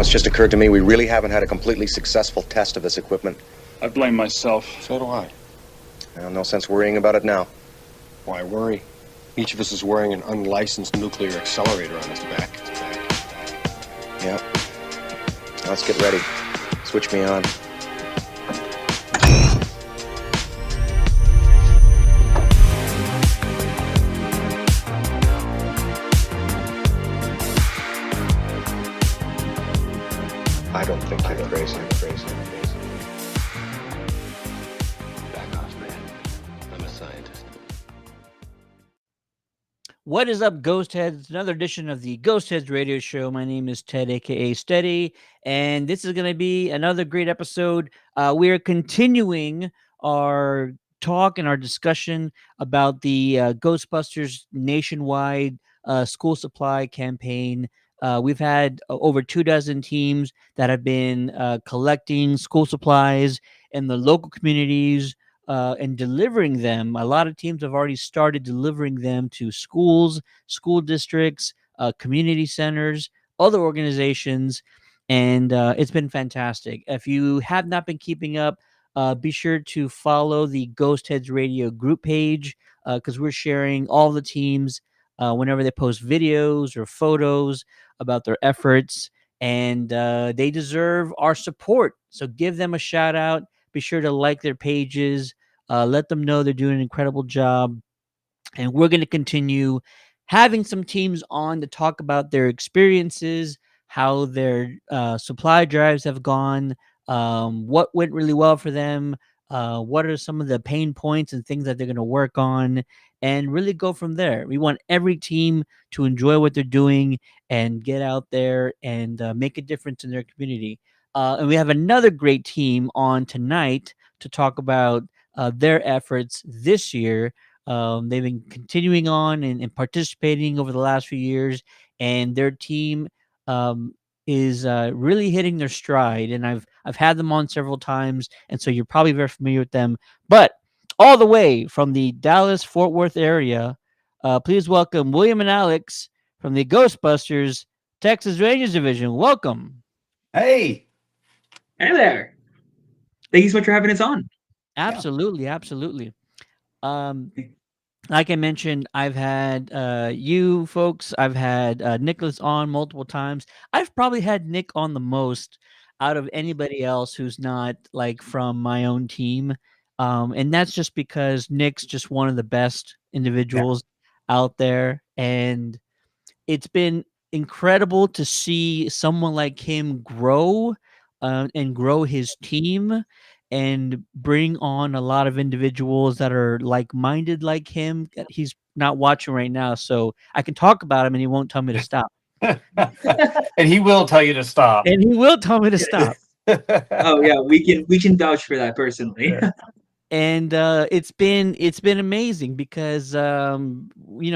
it's just occurred to me we really haven't had a completely successful test of this equipment. I blame myself. So do I. Well, no sense worrying about it now. Why worry? Each of us is wearing an unlicensed nuclear accelerator on his back. Yeah. Now let's get ready. Switch me on. I don't think you're crazy. Back off, man. I'm a scientist. What is up, Ghostheads? It's another edition of the Ghostheads Radio Show. My name is Ted, aka Steady, and this is going to be another great episode. We are continuing our talk and our discussion about the Ghostbusters nationwide school supply campaign. We've had over 24 teams that have been collecting school supplies in the local communities and delivering them. A lot of teams have already started delivering them to schools, school districts, community centers, other organizations, and it's been fantastic. If you have not been keeping up, be sure to follow the Ghostheads Radio group page because we're sharing all the teams whenever they post videos or photos about their efforts, and they deserve our support. So give them a shout out. Be sure to like their pages. Let them know they're doing an incredible job. And we're going to continue having some teams on to talk about their experiences, how their supply drives have gone, what went really well for them, what are some of the pain points and things that they're going to work on, and really go from there. We want every team to enjoy what they're doing and get out there and make a difference in their community. And we have another great team on tonight to talk about their efforts this year. They've been continuing on and participating over the last few years, and their team is really hitting their stride. And I've had them on several times, and so you're probably very familiar with them. But all the way from the Dallas-Fort Worth area, please welcome William and Alex from the Ghostbusters Texas Rangers Division. Welcome. Hey there. Thank you so much for having us on. Absolutely. Like I mentioned, I've had you folks, I've had Nicholas on multiple times. I've probably had Nick on the most out of anybody else who's not like from my own team. And that's just because Nick's just one of the best individuals out there. And it's been incredible to see someone like him grow and grow his team and bring on a lot of individuals that are like-minded like him. He's not watching right now, so I can talk about him and he won't tell me to stop. And he will tell you to stop. And he will tell me to stop. Oh yeah, we can vouch for that personally. And it's been amazing because when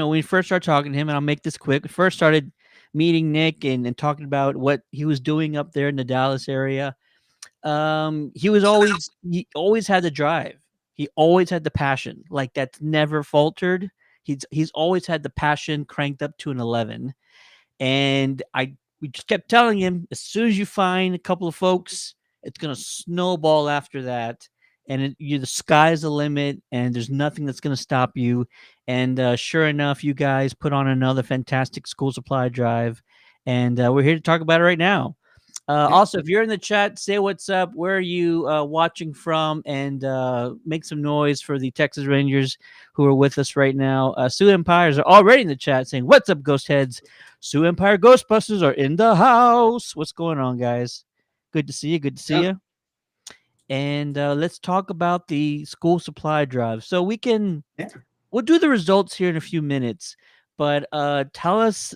we first started talking to him, and I'll make this quick, we first started meeting Nick and talking about what he was doing up there in the Dallas area. He always had the drive. He always had the passion. Like, that's never faltered. He's always had the passion cranked up to an 11. And we just kept telling him, as soon as you find a couple of folks, it's gonna snowball after that. And the sky's the limit, and there's nothing that's going to stop you. And sure enough, you guys put on another fantastic school supply drive, and we're here to talk about it right now. Also, if you're in the chat, say what's up. Where are you watching from? And make some noise for the Texas Rangers who are with us right now. Sioux Empires are already in the chat saying, "What's up, Ghost Heads? Sioux Empire Ghostbusters are in the house." What's going on, guys? Good to see you. Good to see you. And let's talk about the school supply drive. So we'll do the results here in a few minutes, but tell us,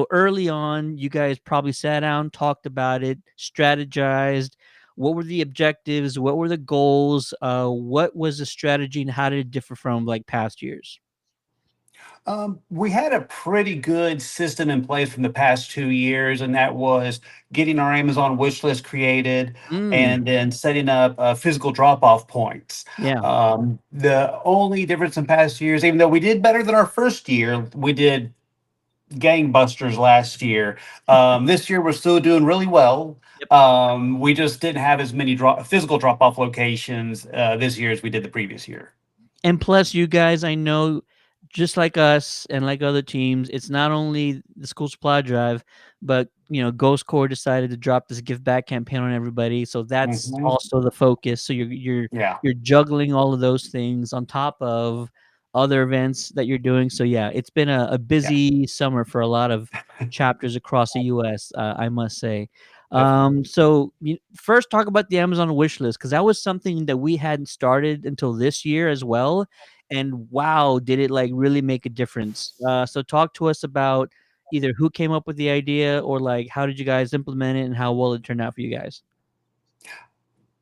early on, you guys probably sat down, talked about it, strategized. What were the objectives? What were the goals? What was the strategy, and how did it differ from like past years? We had a pretty good system in place from the past 2 years, and that was getting our Amazon wish list created and then setting up physical drop-off points. Yeah. The only difference in past years, even though we did better than our first year, we did gangbusters last year. This year we're still doing really well. Yep. We just didn't have as many physical drop-off locations this year as we did the previous year. And plus, you guys, I know, just like us and like other teams, it's not only the school supply drive, but Ghost Corps decided to drop this give back campaign on everybody, so that's Mhm. also the focus. So you're Yeah. you're juggling all of those things on top of other events that you're doing. So yeah, it's been a busy summer for a lot of chapters across the U.S. I must say. Definitely. So first talk about the Amazon wish list, because that was something that we hadn't started until this year as well. And wow, did it like really make a difference? So talk to us about either who came up with the idea or like how did you guys implement it and how well it turned out for you guys?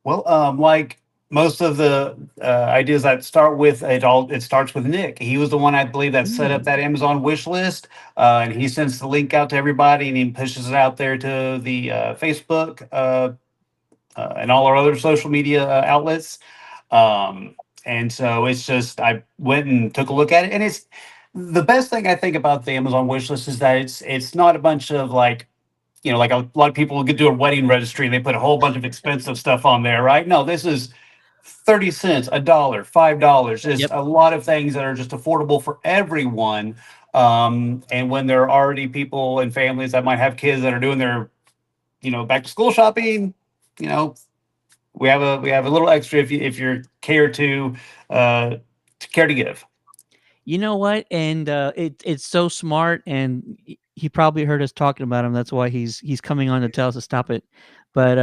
Well, like most of the ideas that start with it starts with Nick. He was the one, I believe, that set up that Amazon wish list, and he sends the link out to everybody, and he pushes it out there to the Facebook and all our other social media outlets. And so it's just I went and took a look at it, and it's the best thing I think about the Amazon wish list is that it's not a bunch of like like a lot of people could do a wedding registry and they put a whole bunch of expensive stuff on there, right? No, this is 30 cents, a dollar, $5, just Yep. a lot of things that are just affordable for everyone. And when there are already people and families that might have kids that are doing their, back to school shopping, you know, we have a little extra if you're care to give. You know what? And it's so smart, and he probably heard us talking about him. That's why he's coming on to tell us to stop it. But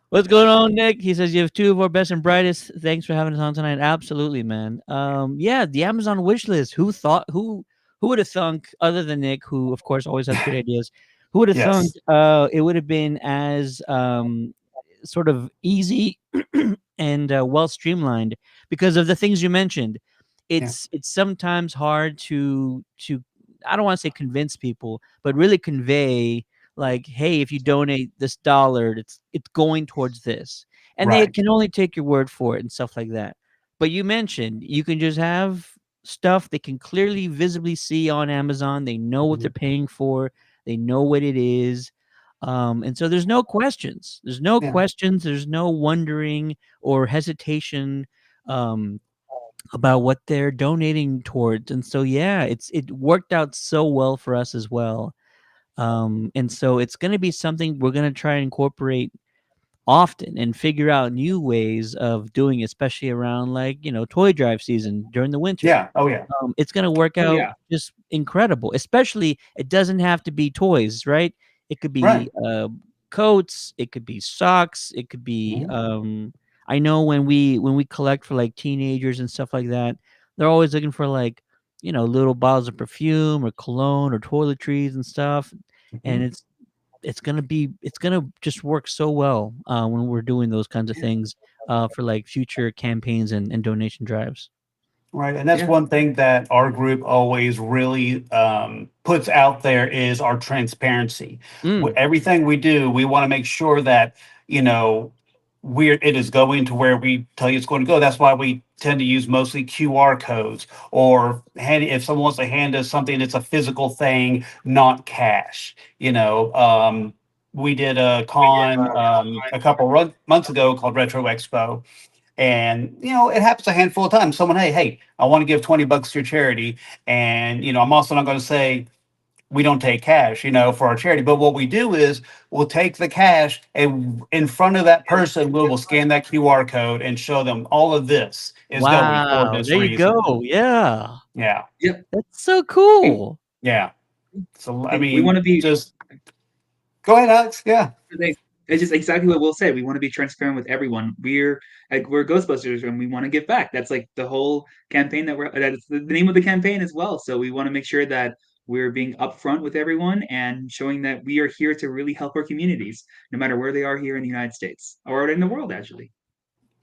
what's going on, Nick? He says you have two of our best and brightest. Thanks for having us on tonight. Absolutely, man. Yeah, the Amazon wish list. Who would have thunk, other than Nick, who of course always has great ideas, who would have thunk Yes. it would have been as sort of easy and well streamlined because of the things you mentioned. Yeah. It's sometimes hard to I don't want to say convince people, but really convey like, hey, if you donate this dollar, it's going towards this, and they Right. can only take your word for it and stuff like that. But you mentioned you can just have stuff they can clearly visibly see on Amazon. They know what they're paying for. They know what it is. And so there's no questions. There's no Yeah. questions. There's no wondering or hesitation um, about what they're donating towards. And so yeah, it worked out so well for us as well. And so it's going to be something we're going to try and incorporate often and figure out new ways of doing it, especially around like toy drive season during the winter. Yeah. Oh yeah. It's going to work Oh out yeah. just incredible. Especially, it doesn't have to be toys, right? It could be Right. coats, it could be socks, it could be Mhm. I know when we collect for like teenagers and stuff like that, they're always looking for like little bottles of perfume or cologne or toiletries and stuff. And Mhm. it's gonna just work so well when we're doing those kinds of things for like future campaigns and donation drives. Right, and that's Yeah. one thing that our group always really puts out there is our transparency. Mm. Everything we do, we want to make sure that you know it is going to where we tell you it's going to go. That's why we tend to use mostly QR codes, or if someone wants to hand us something, it's a physical thing, not cash. We did a con a couple months ago called Retro Expo, and it happens a handful of times. Someone, hey, I want to give $20 to your charity, and I'm also not going to say we don't take cash, for our charity. But what we do is we'll take the cash, and in front of that person, we will scan that QR code and show them all of this is going for Wow, this there you reason. go. Yeah, Yeah, Yep. that's so cool. yeah. So I We want mean, to be. just go ahead, Alex. Yeah, It's just exactly what Will said. We want to be transparent with everyone. We're Ghostbusters, and we want to give back. That's like the whole campaign that's the name of the campaign as well. So we want to make sure that we're being upfront with everyone and showing that we are here to really help our communities, no matter where they are here in the United States or in the world, actually.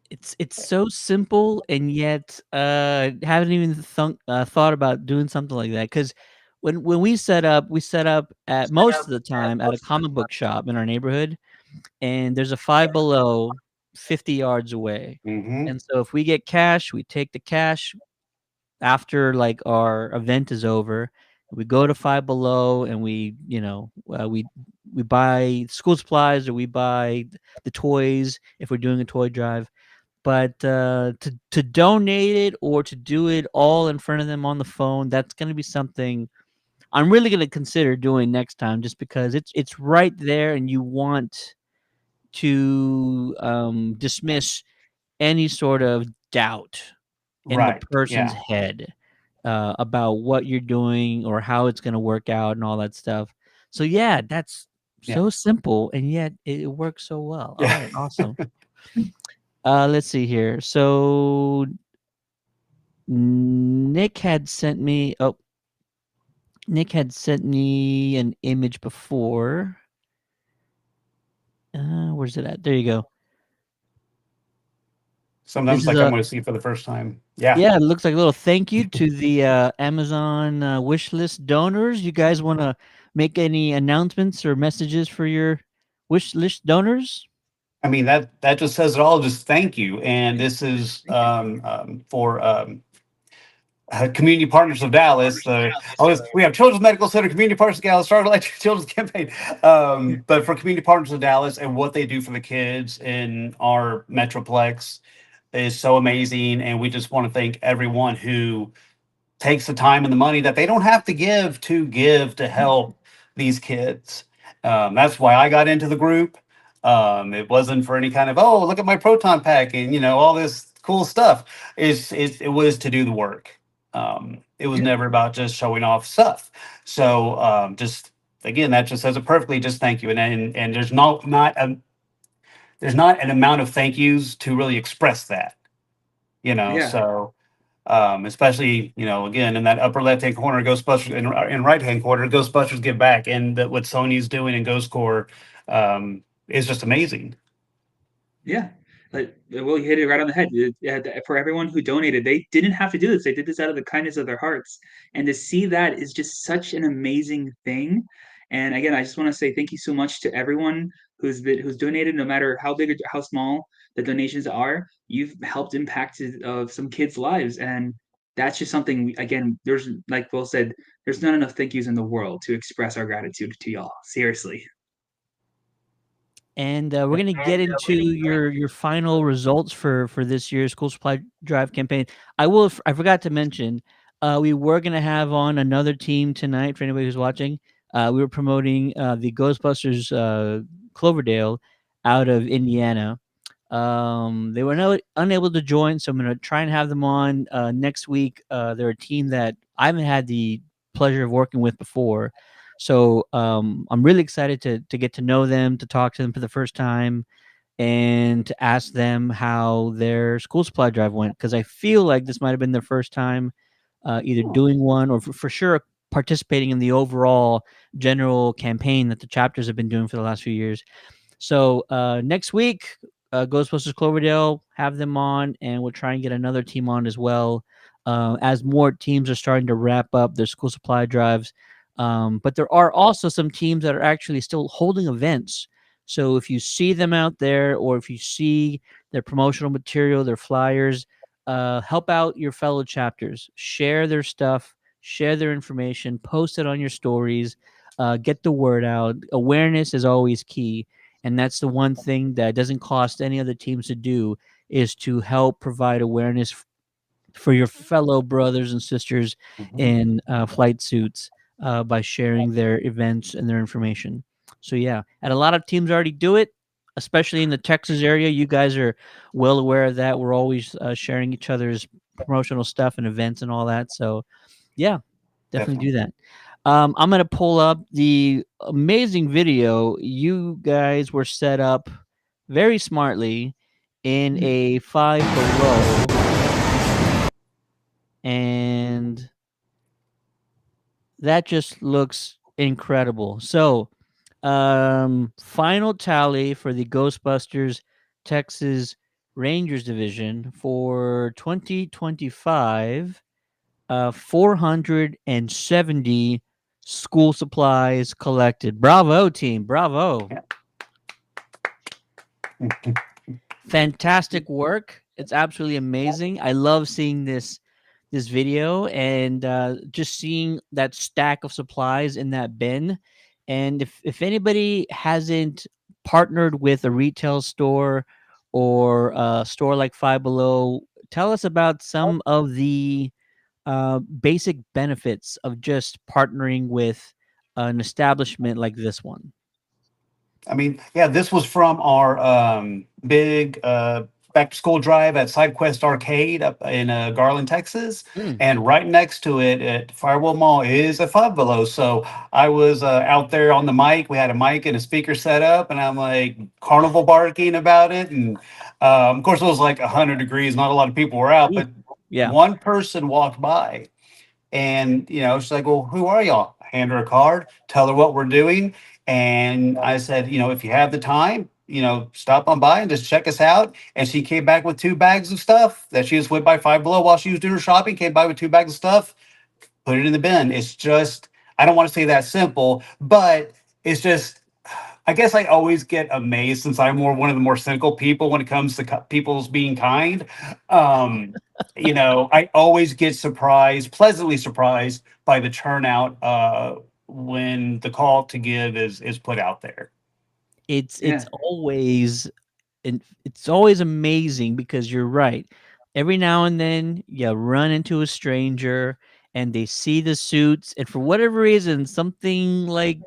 It's so simple, and yet haven't even thought about doing something like that. Because when we set up at most of the time at a comic book shop in our neighborhood, and there's a Five Below 50 yards away. hmm And so if we get cash, we take the cash, after like our event is over, we go to Five Below and we, we buy school supplies or we buy the toys if we're doing a toy drive. But to donate it or to do it all in front of them on the phone, that's going to be something I'm really going to consider doing next time, just because it's right there, and you want to dismiss any sort of doubt in the Right. person's Yeah. head about what you're doing or how it's going to work out and all that stuff. So yeah, that's Yeah. so simple, and yet it works so well. All Yeah. right, awesome. Let's see here. So Nick had sent me. Oh, Nick had sent me an image before. Where's it at? There you go. Sometimes This is like I'm going to see for the first time. Yeah. yeah, it looks like a little thank you to the Amazon wish list donors. You guys want to make any announcements or messages for your wish list donors? I mean, that just says it all. Just thank you. And this is for Community Partners of Dallas. We have Children's Medical Center, Community Partners of Dallas, Starlight Electric Children's Campaign. But for Community Partners of Dallas and what they do for the kids in our Metroplex is so amazing. And we just want to thank everyone who takes the time and the money that they don't have to give to help these kids. That's why I got into the group. It wasn't for any kind of, oh, look at my proton pack and all this cool stuff. It was to do the work. It was never about just showing off stuff. So just again, that just says it perfectly. Just thank you, and there's there's not an amount of thank yous to really express that. Yeah. So especially again in that upper left hand corner, Ghostbusters, in right hand corner, Ghostbusters Give Back, and what Sony's doing in Ghost Corps is just amazing. Yeah. Well, you hit it right on the head. For everyone who donated, they didn't have to do this. They did this out of the kindness of their hearts. And to see that is just such an amazing thing. And again, I just want to say thank you so much to everyone who's donated, no matter how big or how small the donations are. You've helped impact some kids' lives, and that's just something. Again, there's, like Will said, there's not enough thank yous in the world to express our gratitude to y'all. Seriously. And we're gonna get into your final results for this year's school supply drive campaign. I forgot to mention, we were gonna have on another team tonight for anybody who's watching. We were promoting the Ghostbusters Cloverdale out of Indiana. They were unable to join, so I'm gonna try and have them on next week. They're a team that I haven't had the pleasure of working with before. So I'm really excited to get to know them, to talk to them for the first time, and to ask them how their school supply drive went, because I feel like this might have been their first time either doing one or for sure participating in the overall general campaign that the chapters have been doing for the last few years. So next week, Ghostbusters Cloverdale, have them on, and we'll try and get another team on as well, as more teams are starting to wrap up their school supply drives. But there are also some teams that are actually still holding events. So if you see them out there, or if you see their promotional material, their flyers, help out your fellow chapters. Share their stuff, share their information, post it on your stories, get the word out. Awareness is always key. And that's the one thing that doesn't cost any other teams to do, is to help provide awareness for your fellow brothers and sisters in flight suits by sharing their events and their information. So yeah, and a lot of teams already do it, especially in the Texas area. You guys are well aware of that. We're always sharing each other's promotional stuff and events and all that. So yeah, definitely do that. I'm gonna pull up the amazing video. You guys were set up very smartly in a Five Below, and that just looks incredible. So, final tally for the Ghostbusters Texas Rangers division for 2025. 470 school supplies collected. Bravo, team. Bravo. Fantastic work. It's absolutely amazing. I love seeing this this video and just seeing that stack of supplies in that bin. And if anybody hasn't partnered with a retail store or a store like Five Below, tell us about some of the basic benefits of just partnering with an establishment like this one. I mean, yeah, this was from our big back to school drive at SideQuest Arcade up in Garland, Texas. Mm. And right next to it at Firewall Mall is a Five Below. So I was out there on the mic. We had a mic and a speaker set up, and I'm like carnival barking about it. And of course, it was like 100 degrees. Not a lot of people were out, but Yeah. one person walked by. And, she's like, well, who are y'all? Hand her a card, tell her what we're doing. And I said, if you have the time, stop on by and just check us out. And she came back with 2 bags of stuff that she was with by Five Below while she was doing her shopping, came by with 2 bags of stuff, put it in the bin. It's just, I don't want to say that simple, but it's just, I guess I always get amazed since I'm one of the more cynical people when it comes to people's being kind. I always get pleasantly surprised by the turnout when the call to give is put out there. It's always, and it's always amazing because you're right. Every now and then you run into a stranger and they see the suits, and for whatever reason, something like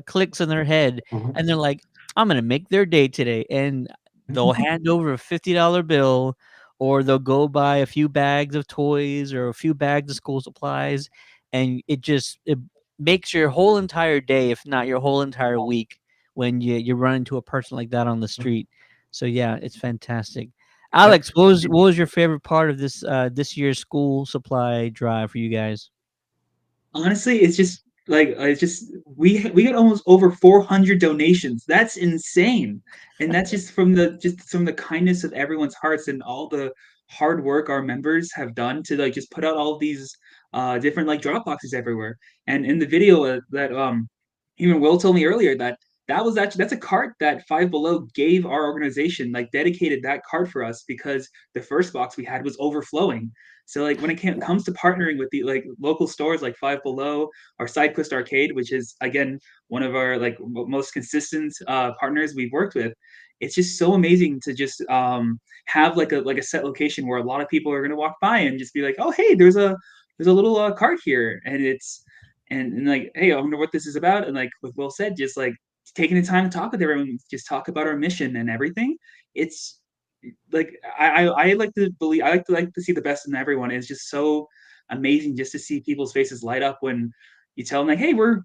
clicks in their head, Mhm. and they're like, "I'm gonna make their day today," and they'll hand over a $50 bill, or they'll go buy a few bags of toys or a few bags of school supplies, and it makes your whole entire day, if not your whole entire week, when you run into a person like that on the street. So yeah, it's fantastic. Alex, what was your favorite part of this year's school supply drive for you guys? Honestly, it's just we got almost over 400 donations. That's insane, and that's just from the kindness of everyone's hearts and all the hard work our members have done to like just put out all these different like drop boxes everywhere. And in the video that even Will told me earlier that's a cart that Five Below gave our organization, like dedicated that cart for us because the first box we had was overflowing. So like when comes to partnering with the like local stores like Five Below or SideQuest Arcade, which is again one of our like most consistent partners we've worked with, it's just so amazing to just have like a set location where a lot of people are going to walk by and just be like, oh hey, there's a little cart here, and it's and like hey, I wonder what this is about, and like what Will said, just like taking the time to talk with everyone, just talk about our mission and everything. It's like I like to believe I like to see the best in everyone. It's just so amazing just to see people's faces light up when you tell them like, hey, we're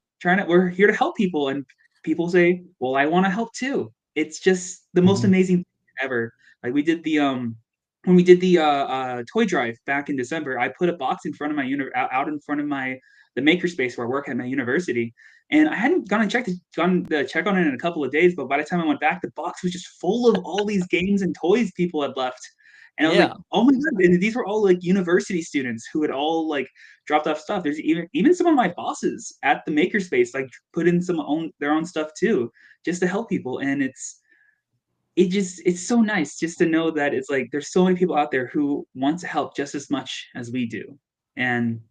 here to help people, and people say, well, I want to help too. It's just the most Mhm. amazing thing ever. Like we did the when we did the toy drive back in December, I put a box in front of my out in front of my the makerspace where I work at my university, and I hadn't gone to check on it in a couple of days, but by the time I went back, the box was just full of all these games and toys people had left. And I was like, Yeah. oh my god! And these were all like university students who had all like dropped off stuff. There's even some of my bosses at the makerspace like put in their own stuff too, just to help people. And it's so nice just to know that it's like there's so many people out there who want to help just as much as we do. And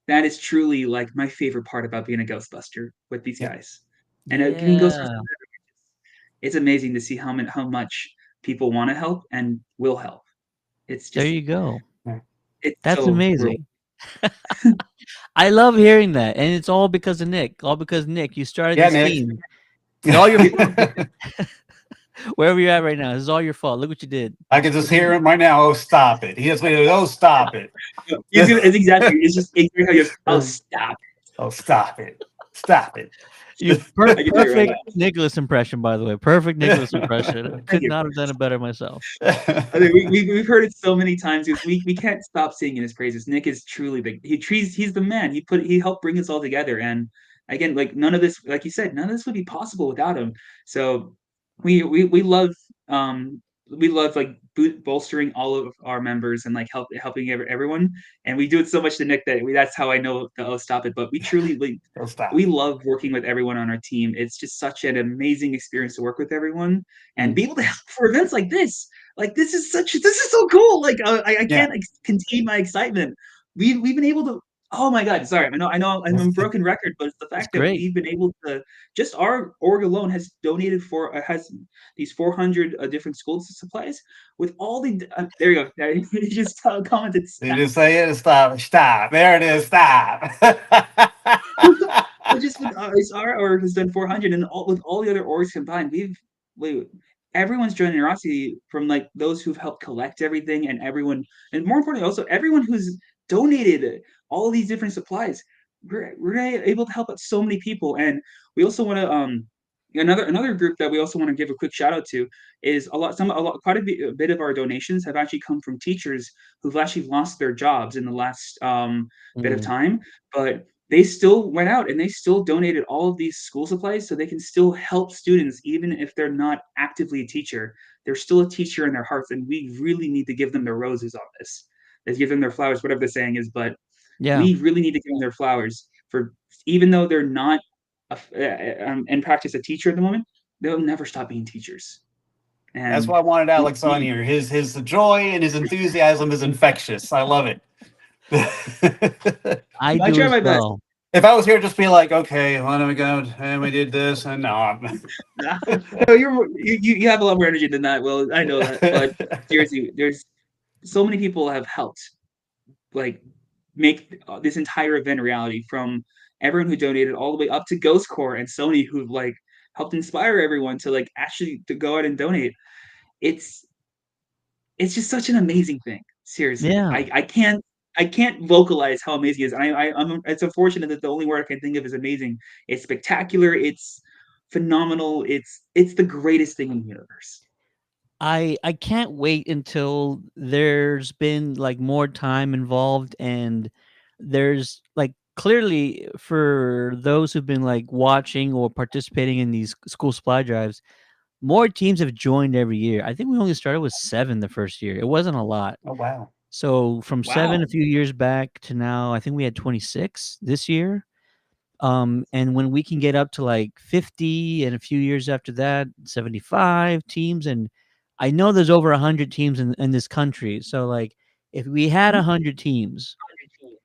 that is truly like my favorite part about being a Ghostbuster with these Yeah. guys. And being Ghostbusters, Yeah. it's amazing to see how much people want to help and will help. It's There just you go. it's That's so amazing. I love hearing that, and it's all because of Nick. All because Nick, you started Yeah, this Nick. team. It's all your wherever you're at right now. This is all your fault. Look what you did. I can just hear him right now. Oh, stop it. He just went, oh, stop it. it's exactly it's just exactly how he goes, oh stop. Oh, stop it. Stop it. You I can do it right perfect now. Nicholas impression, by the way. Perfect Nicholas impression. I Thank could you. not have done it better myself. I think we've heard it so many times because we can't stop singing his praises. Nick is truly big. He's the man. He helped bring us all together. And again, like none of this, like you said, none of this would be possible without him. So we love like bolstering all of our members and like helping everyone. And we do it so much to Nick that that's how I know the oh stop it. But we truly Oh, stop. we love working with everyone on our team. It's just such an amazing experience to work with everyone and be able to help for events like this. Like this is so cool. Like I Yeah. can't contain my excitement we've been able to. Oh my God! Sorry, I know, I'm a broken record, but it's the fact that great. we've been able to. Just our org alone has donated has these 400 different school supplies with all the. There you go. You just commented. You just say it. Stop. There it is. Stop. But just with our org has done 400, and with all the other orgs combined, everyone's generosity from like those who've helped collect everything, and everyone, and more importantly, also everyone who's donated all these different supplies. We're able to help out so many people, and we also want to another group that we also want to give a quick shout out to is quite a bit of our donations have actually come from teachers who've actually lost their jobs in the last bit of time, but they still went out and they still donated all of these school supplies so they can still help students even if they're not actively a teacher. They're still a teacher in their hearts, and we really need to give them their roses on this. Let's give them their flowers, whatever the saying is, but Yeah. we really need to give them their flowers for even though they're not in practice a teacher at the moment, they'll never stop being teachers. And That's why I wanted Alex on here. His joy and his enthusiasm is infectious. I love it. I do try as my best. well. If I was here, just be like, okay, when we go and we did this, and no, No, you have a lot more energy than that. Well, I know that, but seriously, there's so many people have helped, like, make this entire event a reality. From everyone who donated all the way up to Ghost Corps and Sony, who've like helped inspire everyone to like actually to go out and donate. It's just such an amazing thing. Seriously, Yeah. I can't vocalize how amazing it is. It's unfortunate that the only word I can think of is amazing. It's spectacular. It's phenomenal. It's the greatest thing in the universe. I can't wait until there's been like more time involved, and there's like clearly for those who've been like watching or participating in these school supply drives, more teams have joined every year. I think we only started with 7 the first year. It wasn't a lot. oh wow, So from 7 Wow. a few years back to now, I think we had 26 this year. And when we can get up to like 50 and a few years after that, 75 teams, and I know there's over 100 teams in this country. So like if we had 100 teams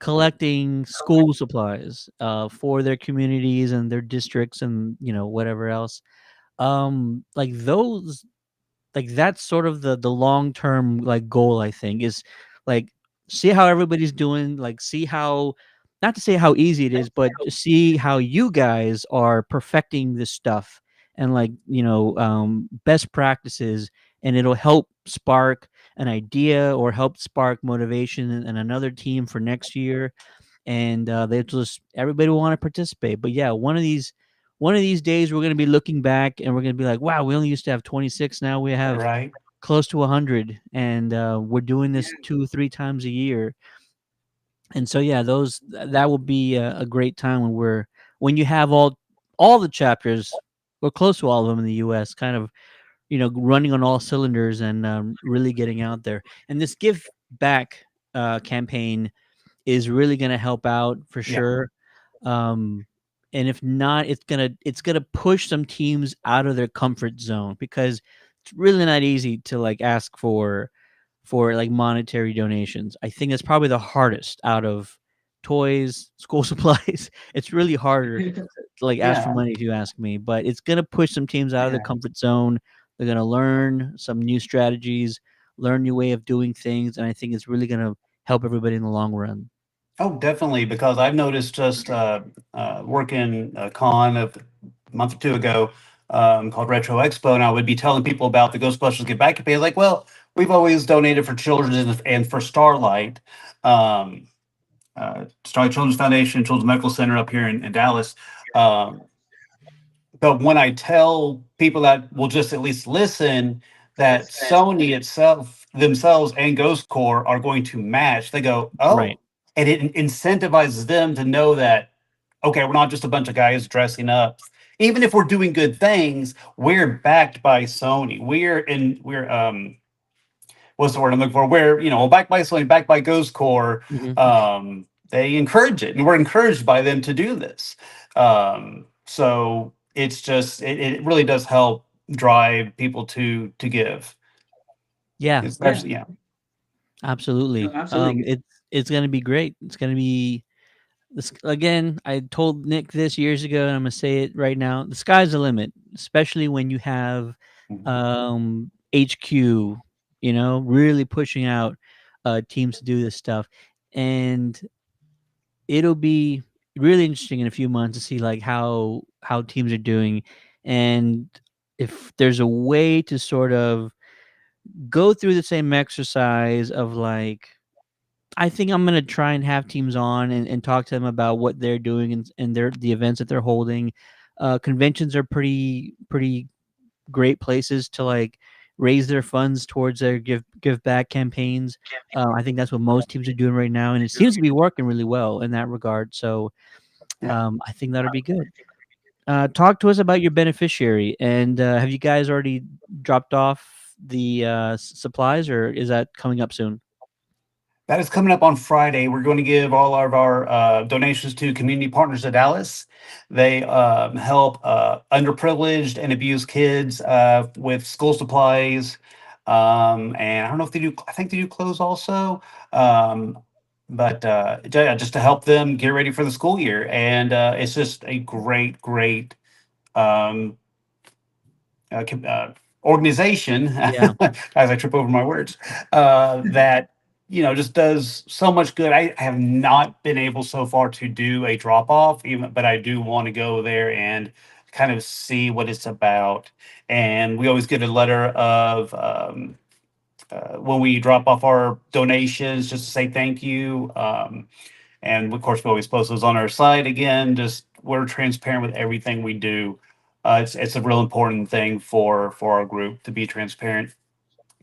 collecting school supplies for their communities and their districts and whatever else, like those, like that's sort of the long-term like goal, I think, is like see how everybody's doing, like see how, not to say how easy it is, but to see how you guys are perfecting this stuff, and like best practices, and it'll help spark an idea or help spark motivation in another team for next year, and they just everybody will want to participate. But yeah, one of these days we're going to be looking back and we're going to be like, wow, we only used to have 26, now we have right? close to 100, and we're doing this 2-3 times a year. And so yeah, that will be a great time when you have all the chapters, or close to all of them in the US, kind of running on all cylinders, and really getting out there. And this give back campaign is really going to help out for Yeah. sure. And if not, it's gonna push some teams out of their comfort zone, because it's really not easy to like ask for like monetary donations. I think that's probably the hardest out of toys, school supplies. It's really harder to like ask for Yeah. money, if you ask me. But it's gonna push some teams out of their Yeah. comfort zone. They're gonna learn some new strategies, learn new way of doing things, and I think it's really gonna help everybody in the long run. Oh, definitely, because I've noticed just working a con a month or two ago called Retro Expo, and I would be telling people about the Ghostbusters Get Back campaign. Like, well, we've always donated for children and for Starlight, Starlight Children's Foundation, Children's Medical Center up here in Dallas. But when I tell people that will just at least listen that Sony itself, themselves, and Ghost Corps are going to match, they go, oh, Right. and it incentivizes them to know that, okay, we're not just a bunch of guys dressing up. Even if we're doing good things, we're backed by Sony. We're what's the word I'm looking for? We're backed by Sony, backed by Ghost Corps. They encourage it, and we're encouraged by them to do this. So it's just it really does help drive people to give. Yeah. Especially, yeah. Absolutely. No, absolutely. it's going to be great. It's going to be this again. I told Nick this years ago, and I'm going to say it right now. The sky's the limit, especially when you have HQ, really pushing out teams to do this stuff, and it'll be really interesting in a few months to see like how teams are doing, and if there's a way to sort of go through the same exercise of like, I think I'm gonna try and have teams on and talk to them about what they're doing and the events that they're holding. Conventions are pretty great places to like raise their funds towards their give back campaigns. I think that's what most teams are doing right now, and it seems to be working really well in that regard. So I think that'll be good. Talk to us about your beneficiary, and have you guys already dropped off the supplies, or is that coming up soon? That is coming up on Friday. We're going to give all of our donations to community partners of Dallas. They help underprivileged and abused kids with school supplies. And I don't know if they do, I think they do clothes also. But just to help them get ready for the school year. And it's just a great um, organization, Yeah. as I trip over my words, that just does so much good. I have not been able so far to do a drop off, but I do want to go there and kind of see what it's about. And we always get a letter of when we drop off our donations, just to say thank you. And of course, we always post those on our site. Again, just we're transparent with everything we do. It's a real important thing for our group to be transparent,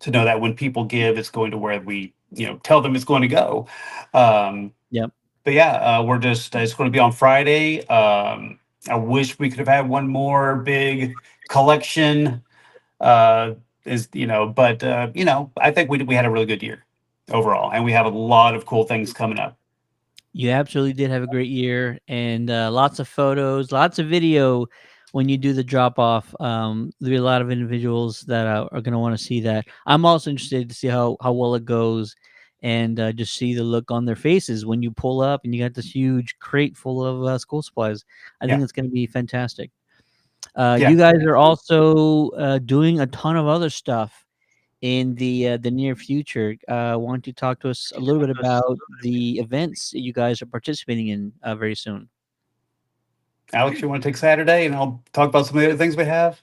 to know that when people give, it's going to where we tell them it's going to go. Yep. But yeah, it's going to be on Friday. I wish we could have had one more big collection. But I think we had a really good year overall, and we have a lot of cool things coming up. You absolutely did have a great year, and lots of photos, lots of video when you do the drop off. There'll be a lot of individuals that are going to want to see that. I'm also interested to see how well it goes, and just see the look on their faces when you pull up and you got this huge crate full of school supplies. I think it's going to be fantastic. You guys are also doing a ton of other stuff in the near future. Why don't you talk to us a little bit about the events that you guys are participating in very soon? Alex, you want to take Saturday, and I'll talk about some of the other things we have?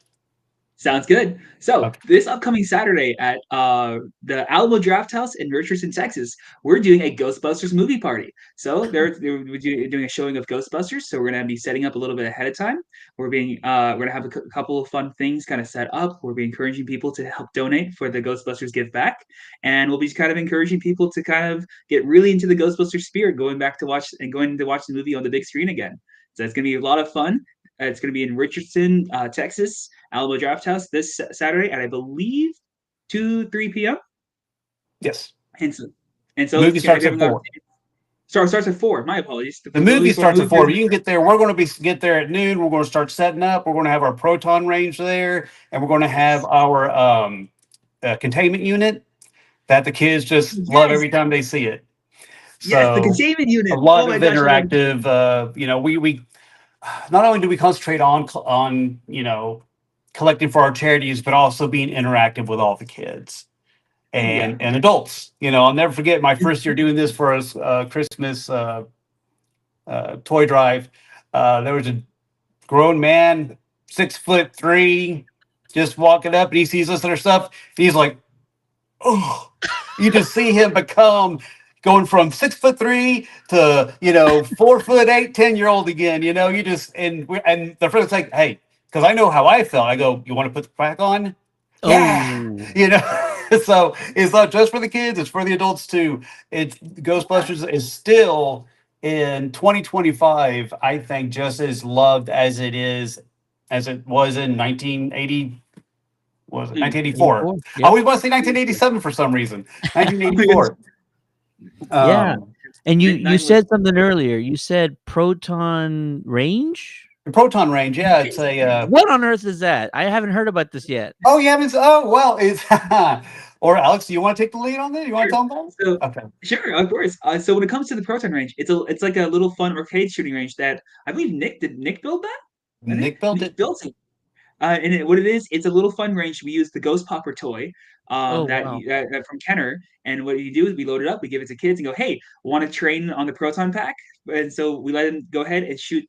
Sounds good. So Okay. this upcoming Saturday at the Alamo Draft House in Richardson, Texas, we're doing a Ghostbusters movie party. So they're doing a showing of Ghostbusters. So we're gonna be setting up a little bit ahead of time. We're gonna have a couple of fun things kind of set up. We'll be encouraging people to help donate for the Ghostbusters Give Back, and we'll be kind of encouraging people to kind of get really into the Ghostbusters spirit, going to watch the movie on the big screen again. So it's gonna be a lot of fun. It's going to be in Richardson, Texas, Alamo Draft House this Saturday at, I believe, 3 p.m. Yes. And so The movie starts at 4. Starts at 4. My apologies. The movie starts at 4. You can get there. We're going to get there at noon. We're going to start setting up. We're going to have our proton range there, and we're going to have our containment unit that the kids just love every time they see it. Yes, the containment unit. A lot of interactive. We not only do we concentrate on collecting for our charities, but also being interactive with all the kids and adults. I'll never forget my first year doing this for a Christmas toy drive. There was a grown man, 6'3", just walking up, and he sees us and our stuff. He's like, oh, you just see him going from 6'3" to 4'8", 10-year-old again. You just and the friend's like, hey, because I know how I felt. I go, you want to put the back on? Oh. Yeah. So it's not just for the kids; it's for the adults too. Ghostbusters is still in 2025. I think just as loved as it was in 1980. Was it 1984? Yep. I always want to say 1987 for some reason. 1984. Yeah. And you said something earlier. You said proton range? The proton range, yeah. It's a what on earth is that? I haven't heard about this yet. Oh, you haven't? Oh, well, it's Or Alex, do you want to take the lead on this? You want to Sure. tell them? So Okay. sure, of course. So when it comes to the proton range, it's like a little fun arcade shooting range that I believe Nick build that? I think Nick built Nick it. built it. What it is, it's a little fun range. We use the Ghost Popper toy Oh wow. that from Kenner, and what you do is we load it up, we give it to kids, and go, "Hey, want to train on the proton pack?" And so we let them go ahead and shoot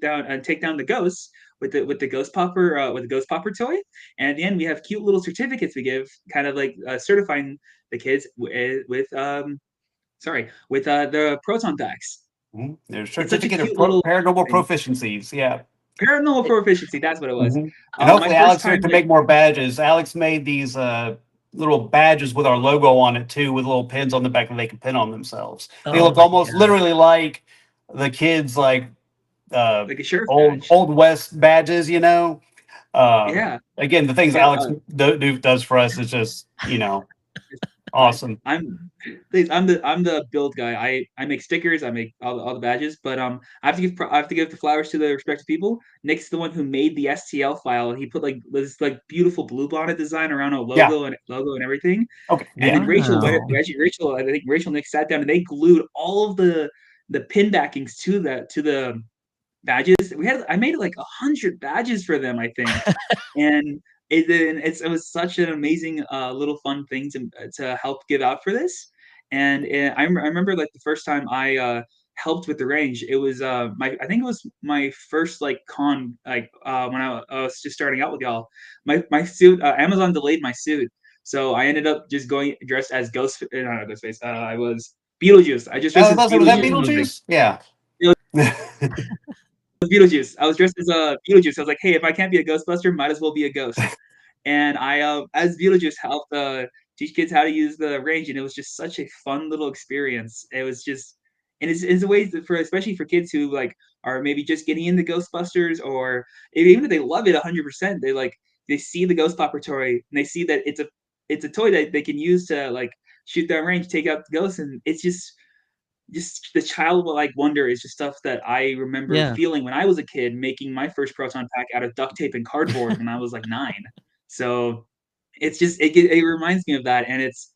down and take down the ghosts with the Ghost Popper toy. And at the end, we have cute little certificates we give, kind of like certifying the kids with the proton packs. There's It's such a certificate of cute little paranormal thing. proficiencies. Yeah. Paranormal It- proficiency. That's what it was. And My hopefully first Alex here time can like make more badges. Alex made these little badges with our logo on it too, with little pins on the back that they can pin on themselves. They oh look my almost god. literally like the kids uh, like a sheriff's old badge. old west badges, you know. Yeah, Again, the things but Alex does for us is just fine. awesome. I'm the build guy. I make stickers. I make all the badges. But I have to give the flowers to the respective people. Nick's the one who made the STL file. He put like this like beautiful bluebonnet design around a Yeah. logo and everything. Okay. And Yeah. then Wow. Rachel, I think Rachel Nick sat down and they glued all of the pin backings to the badges. I made like 100 badges for them, I think, and it was such an amazing little fun thing to help give out for this. And I remember like the first time I helped with the range. It was I think it was my first like con like when I was just starting out with y'all. My suit Amazon delayed my suit, so I ended up just going dressed as not Ghostface. I was Beetlejuice. I just dressed as Was that Beetlejuice. I was like, Beetlejuice? Yeah. Beetlejuice. I was dressed as a Beetlejuice. I was like, hey, if I can't be a Ghostbuster, might as well be a ghost. And I, as Beetlejuice, helped teach kids how to use the range, and it was just such a fun little experience. It was just, and it's a way for especially for kids who like are maybe just getting into Ghostbusters, or even if they love it 100%, they see the Ghost Popper toy and they see that it's a toy that they can use to like shoot down range, take out the ghosts, and it's just the childlike wonder is just stuff that I remember Yeah. feeling when I was a kid, making my first proton pack out of duct tape and cardboard when I was like 9. So it's just it reminds me of that, and it's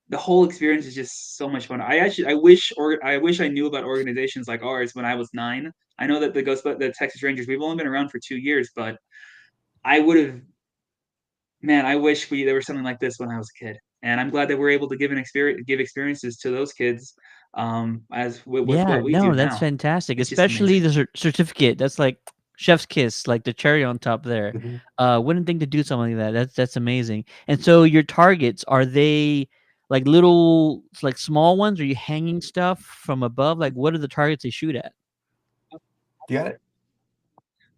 the whole experience is just so much fun. I wish I knew about organizations like ours when I was 9. I know that the Texas Rangers, we've only been around for 2 years, but I would have man, I wish there was something like this when I was a kid. And I'm glad that we're able to give experiences to those kids as with Yeah, what we do no, that's now. fantastic. It's just Especially amazing. the certificate. That's like chef's kiss, like the cherry on top there. Mhm. Wouldn't think to do something like that. That's amazing. And so your targets, are they like little like small ones? Are you hanging stuff from above? Like what are the targets they shoot at? You got it.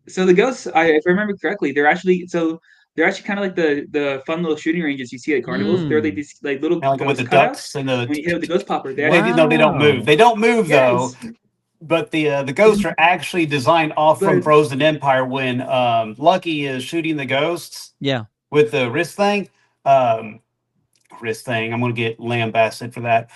So the ghosts, if I remember correctly, they're actually kind of like the fun little shooting ranges you see at carnivals. They're like Mm. these like little Kind of like with the ghost cutouts. ducks and When you hit it with the ghost popper, they actually no, they don't move. Wow. They don't move though. yes, But the ghosts are actually designed off from but Frozen Empire when Lucky is shooting the ghosts Yeah. with the wrist thing. Wrist thing. I'm gonna get lambasted for that.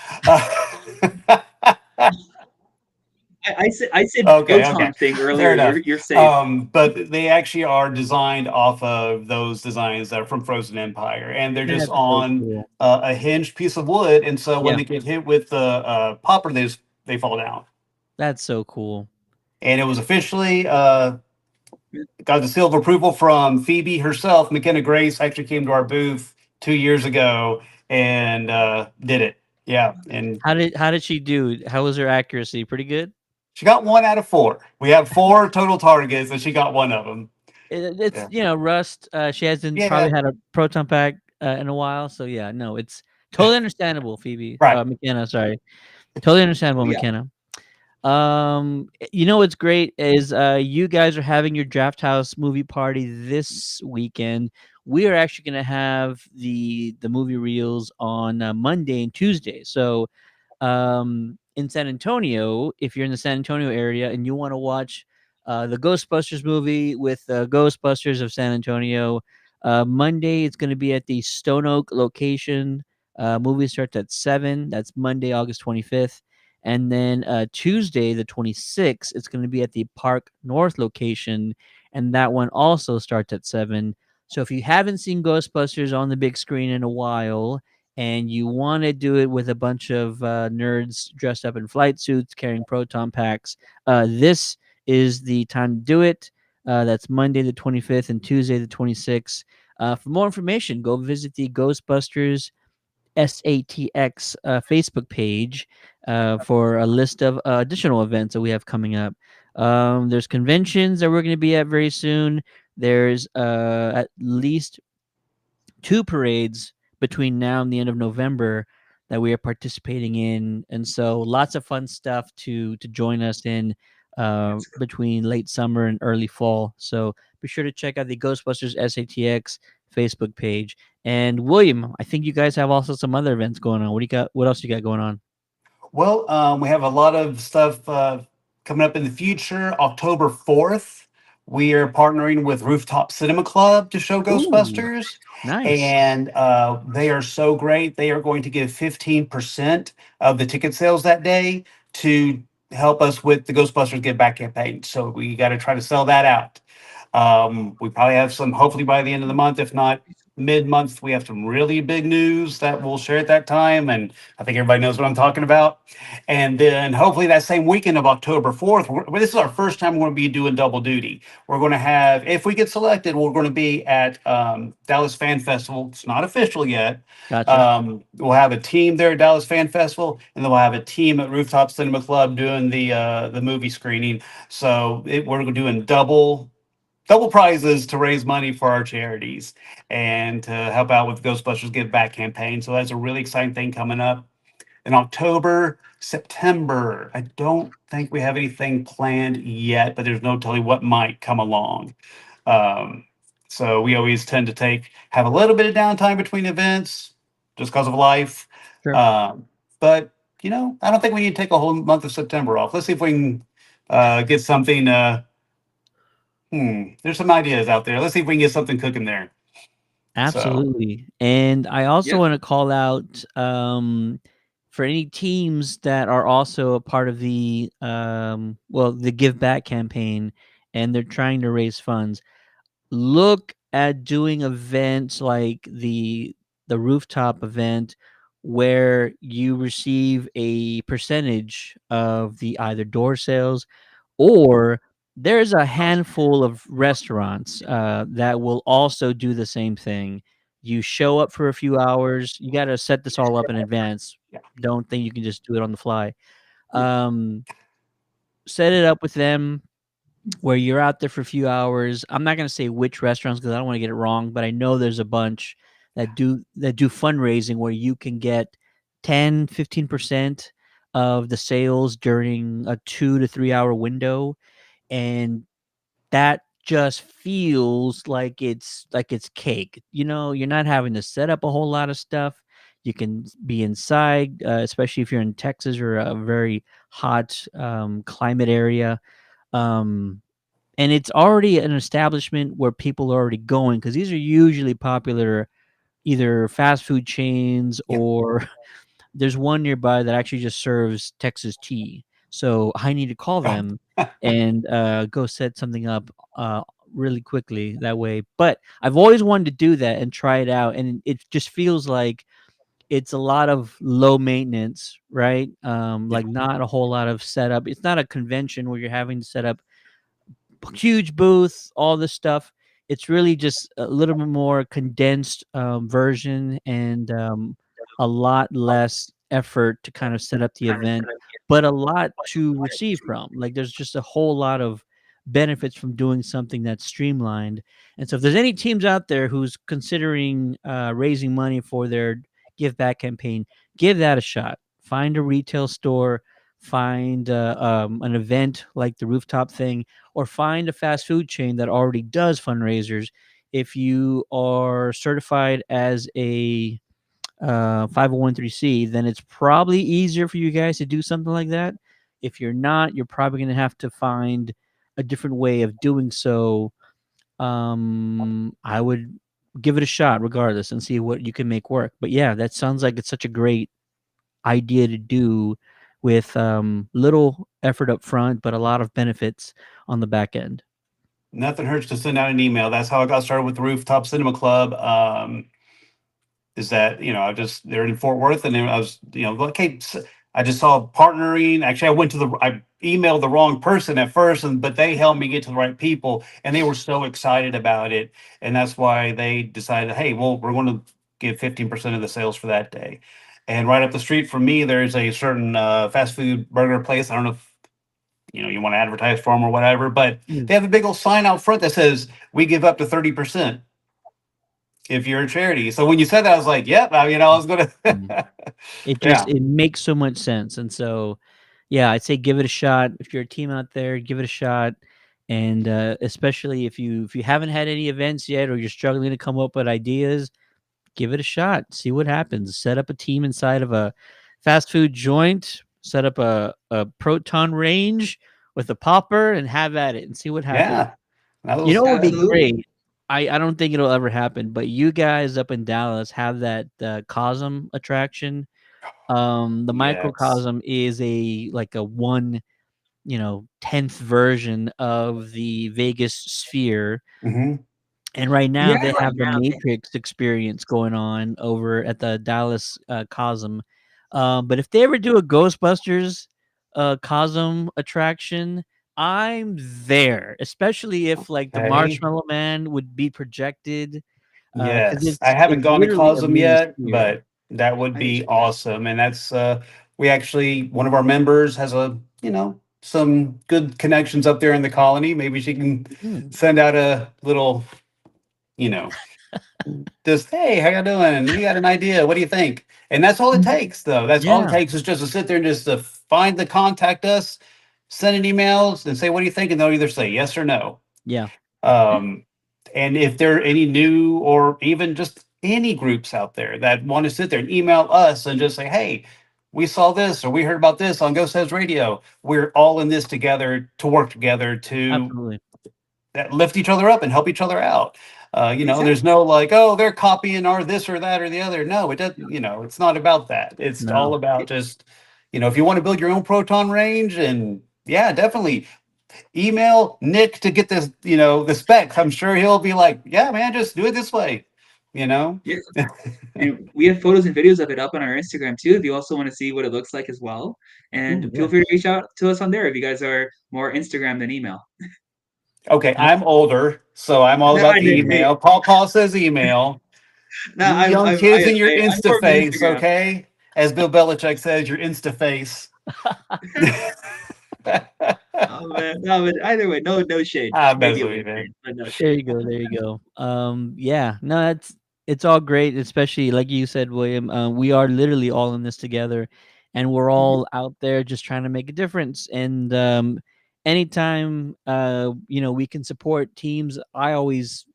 I said Okay, proton thing fair earlier. enough. You're safe. But they actually are designed off of those designs that are from Frozen Empire, and they're just That's so on cool. a hinged piece of wood. And so when Yeah. they get hit with the popper, they fall down. That's so cool. And it was officially got the seal of approval from Phoebe herself. McKenna Grace actually came to our booth 2 years ago and did it. Yeah, and How did she do? How was her accuracy? Pretty good? she got 1 out of 4. We have 4 total targets, and she got one of them. It's Yeah. Rust. She hasn't Yeah. probably had a proton pack in a while, so yeah, no, it's totally understandable, Phoebe. Right. McKenna, sorry, totally understandable, Yeah. McKenna. You know what's great is you guys are having your Draft House movie party this weekend. We are actually going to have the movie reels on Monday and Tuesday. So in San Antonio, if you're in the San Antonio area and you want to watch the Ghostbusters movie with Ghostbusters of San Antonio, Monday it's going to be at the Stone Oak location. Movie starts at 7. That's Monday, August 25th. And then Tuesday, the 26th, it's going to be at the Park North location. And that one also starts at 7. So if you haven't seen Ghostbusters on the big screen in a while, and you want to do it with a bunch of nerds dressed up in flight suits carrying proton packs, this is the time to do it. That's Monday the 25th and Tuesday the 26th. For more information, go visit the Ghostbusters SATX Facebook page for a list of additional events that we have coming up. There's conventions that we're going to be at very soon. There's at least 2 parades between now and the end of November that we are participating in, and so lots of fun stuff to join us in between late summer and early fall. So be sure to check out the Ghostbusters SATX Facebook page. And William, I think you guys have also some other events going on. What do you got? What else you got going on? Well, we have a lot of stuff coming up in the future. October 4th, we are partnering with Rooftop Cinema Club to show Ooh, Ghostbusters. nice. And they are so great. They are going to give 15% of the ticket sales that day to help us with the Ghostbusters Give Back campaign. So we got to try to sell that out. We probably have some, hopefully by the end of the month. If not mid-month, we have some really big news that we'll share at that time. And I think everybody knows what I'm talking about. And then hopefully that same weekend of October 4th, this is our first time we're going to be doing double duty. We're going to have, if we get selected, we're going to be at Dallas Fan Festival. It's not official yet. Gotcha. We'll have a team there at Dallas Fan Festival, and then we'll have a team at Rooftop Cinema Club doing the movie screening. So we're doing double prizes to raise money for our charities and to help out with Ghostbusters Give Back campaign. So that's a really exciting thing coming up in October. September, I don't think we have anything planned yet, but there's no telling what might come along. Um, so we always tend to have a little bit of downtime between events just because of life. Sure. But I don't think we need to take a whole month of September off. Let's see if we can get something. There's some ideas out there. Let's see if we can get something cooking there. Absolutely. And I also Yeah. want to call out for any teams that are also a part of the the Give Back campaign and they're trying to raise funds. Look at doing events like the rooftop event where you receive a percentage of the either door sales, or there's a handful of restaurants that will also do the same thing. You show up for a few hours. You got to set this all up in advance. Yeah. Don't think you can just do it on the fly. Um, Set it up with them where you're out there for a few hours. I'm not going to say which restaurants because I don't want to get it wrong, but I know there's a bunch that do fundraising where you can get 10-15% of the sales during a 2 to 3 hour window, and that just feels like it's cake. You're not having to set up a whole lot of stuff. You can be inside, especially if you're in Texas or a very hot climate area. Um, and it's already an establishment where people are already going because these are usually popular either fast food chains Yep. or there's one nearby that actually just serves Texas tea. So I need to call them and go set something up really quickly that way. But I've always wanted to do that and try it out, and it just feels like it's a lot of low maintenance, right? Yeah. Like not a whole lot of setup. It's not a convention where you're having to set up huge booth, all this stuff. It's really just a little bit more condensed version and a lot less effort to kind of set up the event, but a lot to receive from. Like there's just a whole lot of benefits from doing something that's streamlined. And so if there's any teams out there who's considering raising money for their give back campaign, give that a shot. Find a retail store, find an event like the rooftop thing, or find a fast food chain that already does fundraisers. If you are certified as a 501(c), then it's probably easier for you guys to do something like that. If you're not, you're probably going to have to find a different way of doing so. I would give it a shot regardless and see what you can make work. But yeah, that sounds like it's such a great idea to do with little effort up front, but a lot of benefits on the back end. Nothing hurts to send out an email. That's how I got started with the Rooftop Cinema Club. Is that, they're in Fort Worth, and then I was, like, hey, I just saw partnering. Actually, I emailed the wrong person at first, but they helped me get to the right people, and they were so excited about it. And that's why they decided, hey, well, we're going to give 15% of the sales for that day. And right up the street from me, there's a certain fast food burger place. I don't know if, you want to advertise for them or whatever, but they have a big old sign out front that says, we give up to 30% if you're a charity. So when you said that, I was like, yep, I was going to. It makes so much sense. And so, yeah, I'd say give it a shot. If you're a team out there, give it a shot. And especially if you haven't had any events yet, or you're struggling to come up with ideas, give it a shot. See what happens. Set up a team inside of a fast food joint. Set up a proton range with a popper and have at it and see what happens. Yeah, What would be Absolutely. great? I don't think it'll ever happen, but you guys up in Dallas have that Cosm attraction. The microcosm is like a 1/10th version of the Vegas sphere. Mm-hmm. And right now Yeah, they have the Matrix experience going on over at the Dallas Cosm. But if they ever do a Ghostbusters Cosm attraction, I'm there. Especially if like the Okay. Marshmallow Man would be projected. Yes, I haven't gone to literally a Cosm mini yet, sphere. but that would I be should check that. awesome. And that's we actually, one of our members has some good connections up there in the colony. Maybe she can send out a little, just, hey, how you doing? We got an idea. What do you think? And that's all it takes, though. That's all it Yeah. takes, is just to sit there and just to find the contact us, send an emails, and say, what do you think? And they'll either say yes or no. Yeah. And if there are any new, or even just any groups out there that want to sit there and email us and just say, hey, we saw this or we heard about this on Ghostheads Radio. We're all in this together to work together to Absolutely. lift each other up and help each other out. There's no like, oh, they're copying our this or that or the other. No, it doesn't, it's not about that. It's all about just, if you want to build your own proton range, and yeah, definitely email Nick to get this, the specs. I'm sure he'll be like, yeah, man, just do it this way, Yeah. And we have photos and videos of it up on our Instagram too, if you also want to see what it looks like as well. And feel free to reach out to us on there if you guys are more Instagram than email. Okay, I'm older, so I'm all about the email. Paul says email. You young kids in your Insta face, okay? As Bill Belichick says, your Insta face. Oh man, no, but either way, no shade. There you go. There you go. Yeah, no, it's all great, especially like you said, William. We are literally all in this together, and we're all out there just trying to make a difference. And anytime we can support teams, I always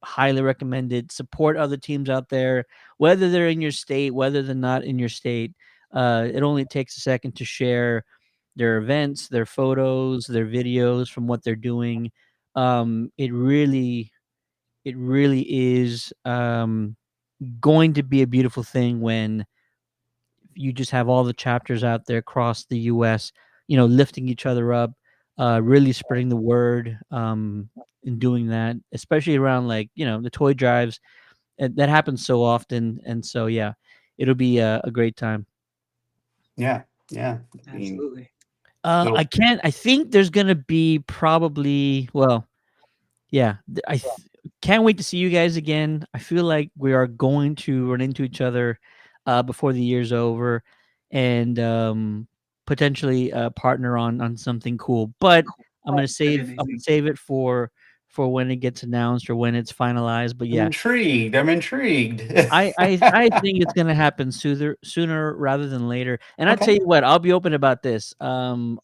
highly recommend it. Support other teams out there, whether they're in your state, whether they're not in your state. It only takes a second to share their events, their photos, their videos from what they're doing. It really is going to be a beautiful thing when you just have all the chapters out there across the U.S., lifting each other up, really spreading the word, and doing that, especially around the toy drives. That happens so often, and so yeah, it'll be a great time. Yeah, absolutely. I think there's gonna be probably, can't wait to see you guys again. I feel like we are going to run into each other before the year's over, and potentially partner on something cool. But I'm gonna save it for when it gets announced or when it's finalized. But yeah, I'm intrigued. I think it's gonna happen sooner rather than later. And I tell you what, I'll be open about this. You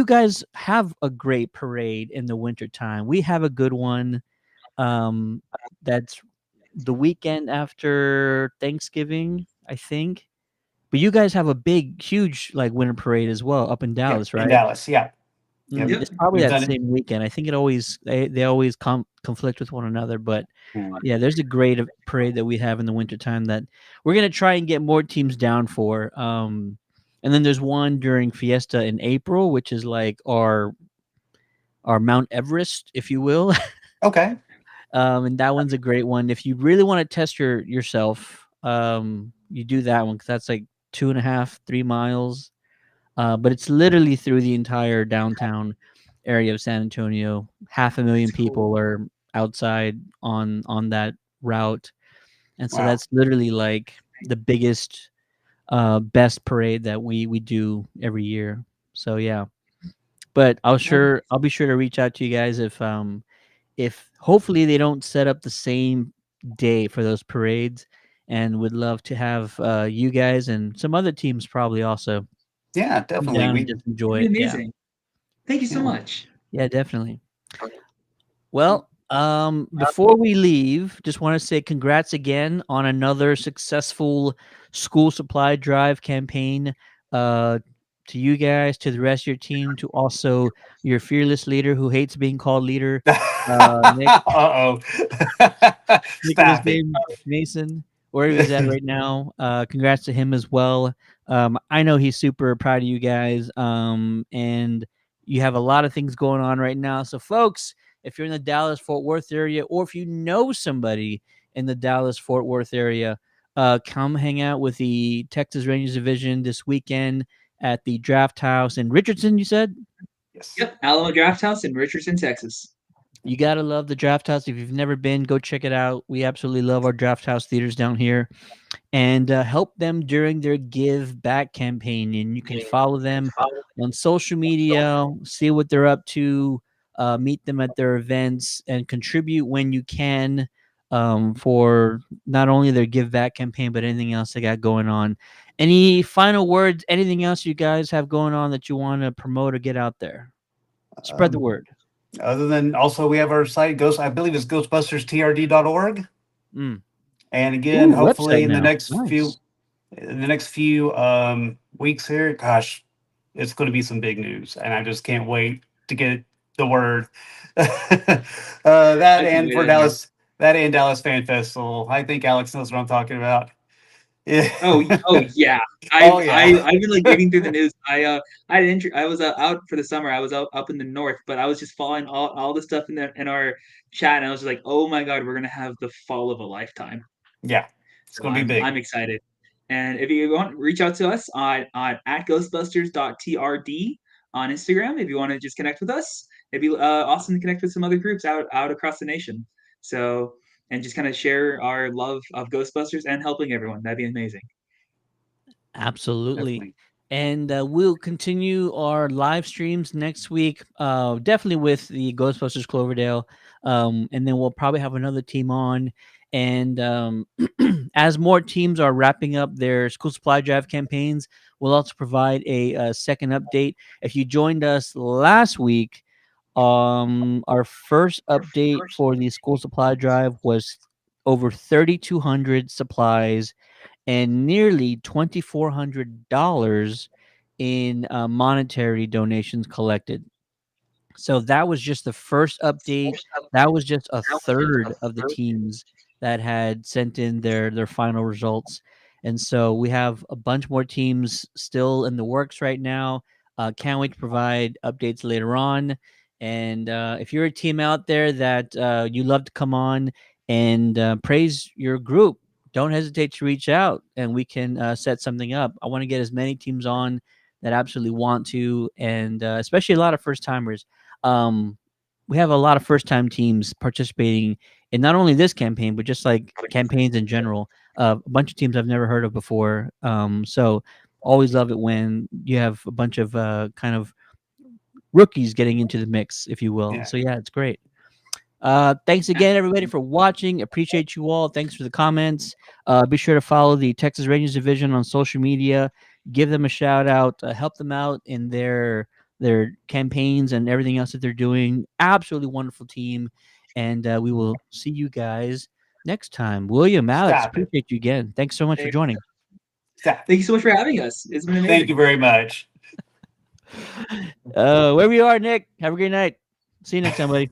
guys have a great parade in the wintertime. We have a good one. That's the weekend after Thanksgiving, I think. But you guys have a big, huge winter parade as well up in Dallas, right? In Dallas, yeah. It's probably that same weekend. I think they always conflict with one another, but yeah, there's a great parade that we have in the wintertime that we're gonna try and get more teams down for. And then there's one during Fiesta in April, which is like our Mount Everest, if you will. Okay. And that one's a great one. If you really want to test yourself, you do that one because that's like 2.5, 3 miles. But it's literally through the entire downtown area of San Antonio. 500,000 people are outside on that route, and so Wow. that's literally like the biggest, best parade that we do every year. So yeah, but I'll be sure to reach out to you guys if hopefully they don't set up the same day for those parades, and would love to have you guys and some other teams probably also Yeah, come definitely. down and We just enjoy That'd it. be Yeah. amazing. Thank you so Yeah. much. Yeah, definitely. Well, before we leave, just want to say congrats again on another successful school supply drive campaign. To you guys, to the rest of your team, to also your fearless leader who hates being called leader, Nick. Uh-oh. I think of his Stop it. name, Mason, wherever he's at right now. Congrats to him as well. I know he's super proud of you guys. And you have a lot of things going on right now. So, folks, if you're in the Dallas Fort Worth area, or if you know somebody in the Dallas Fort Worth area, come hang out with the Texas Rangers division this weekend at the Draft House in Richardson. You said. Yes. Yep, Alamo Draft House in Richardson, Texas. You gotta love the Draft House. If you've never been, go check it out. We absolutely love our Draft House theaters down here, and help them during their Give Back campaign. And you can follow them on social media, see what they're up to, meet them at their events, and contribute when you can, for not only their Give Back campaign but anything else they got going on. Any final words? Anything else you guys have going on that you want to promote or get out there? Spread the word. Other than also we have our site I believe it's ghostbusterstrd.org. Mm. And again, Ooh, hopefully website in the now. next Nice. few weeks here, gosh, it's going to be some big news, and I just can't wait to get the word. That and for Dallas, that and Dallas Fan Festival. I think Alex knows what I'm talking about. Yeah. Oh yeah. I've been like reading through the news. I was out for the summer. I was out up in the north, but I was just following all the stuff in our chat, and I was just like, oh my god, we're gonna have the fall of a lifetime. Yeah, it's So going to be big. I'm excited. And if you want, reach out to us on at ghostbusters.trd on Instagram if you want to just connect with us. It'd be awesome to connect with some other groups out across the nation. So, and just kind of share our love of Ghostbusters and helping everyone. That'd be amazing. Absolutely. Definitely. And we'll continue our live streams next week, definitely with the Ghostbusters Cloverdale. And then we'll probably have another team on. And as more teams are wrapping up their school supply drive campaigns, we'll also provide a second update. If you joined us last week, our first update for the school supply drive was over 3,200 supplies and nearly $2,400 in monetary donations collected. So that was just the first update. That was just a third of the teams that had sent in their final results. And so we have a bunch more teams still in the works right now. Can't wait to provide updates later on. And if you're a team out there that you love to come on and praise your group, don't hesitate to reach out and we can set something up. I want to get as many teams on that absolutely want to, and especially a lot of first timers. We have a lot of first time teams participating in not only this campaign, but just like campaigns in general. A bunch of teams I've never heard of before. So always love it when you have a bunch of kind of rookies getting into the mix, if you will. Yeah. So yeah, it's great. Thanks again, everybody, for watching. Appreciate you all. Thanks for the comments. Be sure to follow the Texas Rangers division on social media. Give them a shout out. Help them out in their campaigns and everything else that they're doing. Absolutely wonderful team. And we will see you guys next time. William, Alex, Stop it. appreciate you again. Thanks so much for joining. Stop. Thank you so much for having us. It's been amazing. Thank you very much. Where we are, Nick. Have a great night. See you next time, buddy.